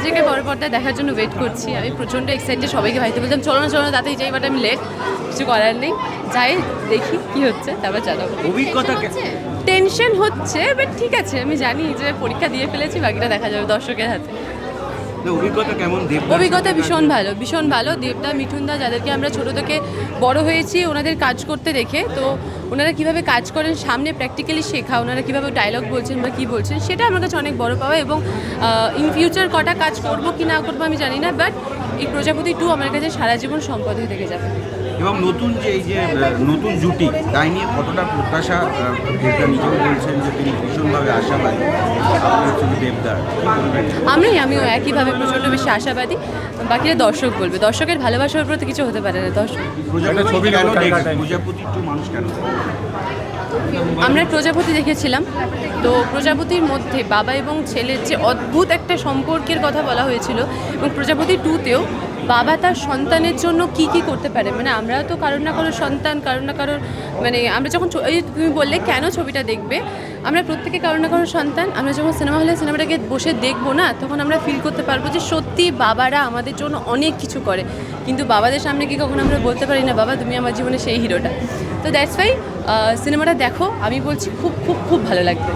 নিজেকে বড় পর্দায় দেখার জন্য ওয়েট করছি। আমি প্রচণ্ড এক্সাইটেড, সবাইকে ভাইতে বলতাম চলো না তাতেই যাই, বাট আমি লেট, কিছু করার নেই, যাই দেখি কি হচ্ছে তারপর জানাবো। অভিজ্ঞতা টেনশন হচ্ছে, বাট ঠিক আছে, আমি জানি যে পরীক্ষা দিয়ে ফেলেছি, বাকিটা দেখা যাবে দর্শকের হাতে। অভিজ্ঞতা কেমন? অভিজ্ঞতা ভীষণ ভালো। দেবদা, মিঠুনদা, যাদেরকে আমরা ছোটো থেকে বড় হয়েছি ওনাদের কাজ করতে দেখে, তো ওনারা কীভাবে কাজ করেন সামনে প্র্যাকটিক্যালি শেখা, ওনারা কীভাবে ডায়লগ বলছেন বা কী বলছেন, সেটা আমার কাছে অনেক বড় পাওয়া। এবং ইন ফিউচার কটা কাজ করবো কি না করবো আমি জানি না, বাট এই প্রজাপতি 2 আমার কাছে সারা জীবন সম্পদ হয়ে থেকে যাবে। এবং নতুন যে এই যে নতুন জুটি, তাই নিয়ে কতটা প্রত্যাশা? দেবদা নিজেও বলছেন যে তিনি ভীষণভাবে আশাবাদী, দেবদার আমিও একইভাবে প্রচণ্ড বেশি আশাবাদী, বাকিরা দর্শক বলবে, দর্শকের ভালোবাসার উপর তো কিছু হতে পারে না। প্রজাপতি 2 মানুষ কেন? আমরা প্রজাপতি দেখেছিলাম, তো প্রজাপতির মধ্যে বাবা এবং ছেলের যে অদ্ভুত একটা সম্পর্কের কথা বলা হয়েছিল, এবং প্রজাপতি 2তেও বাবা তার সন্তানের জন্য কি করতে পারে, মানে আমরা তো কারোর না কারোর সন্তান, কারোর না কারোর, মানে আমরা যখন তুমি বললে কেন ছবিটা দেখবে, আমরা প্রত্যেকে কারোর না কারোর সন্তান। আমরা যখন সিনেমা হলে সিনেমাটাকে বসে দেখবো না, তখন আমরা ফিল করতে পারবো যে সত্যি বাবারা আমাদের জন্য অনেক কিছু করে, কিন্তু বাবাদের সামনে কি কখনো আমরা বলতে পারি না বাবা তুমি আমার জীবনে সেই হিরোটা। তো দ্যাটস ওয়াই সিনেমাটা দেখো, আমি বলছি খুব খুব খুব ভালো লাগবে।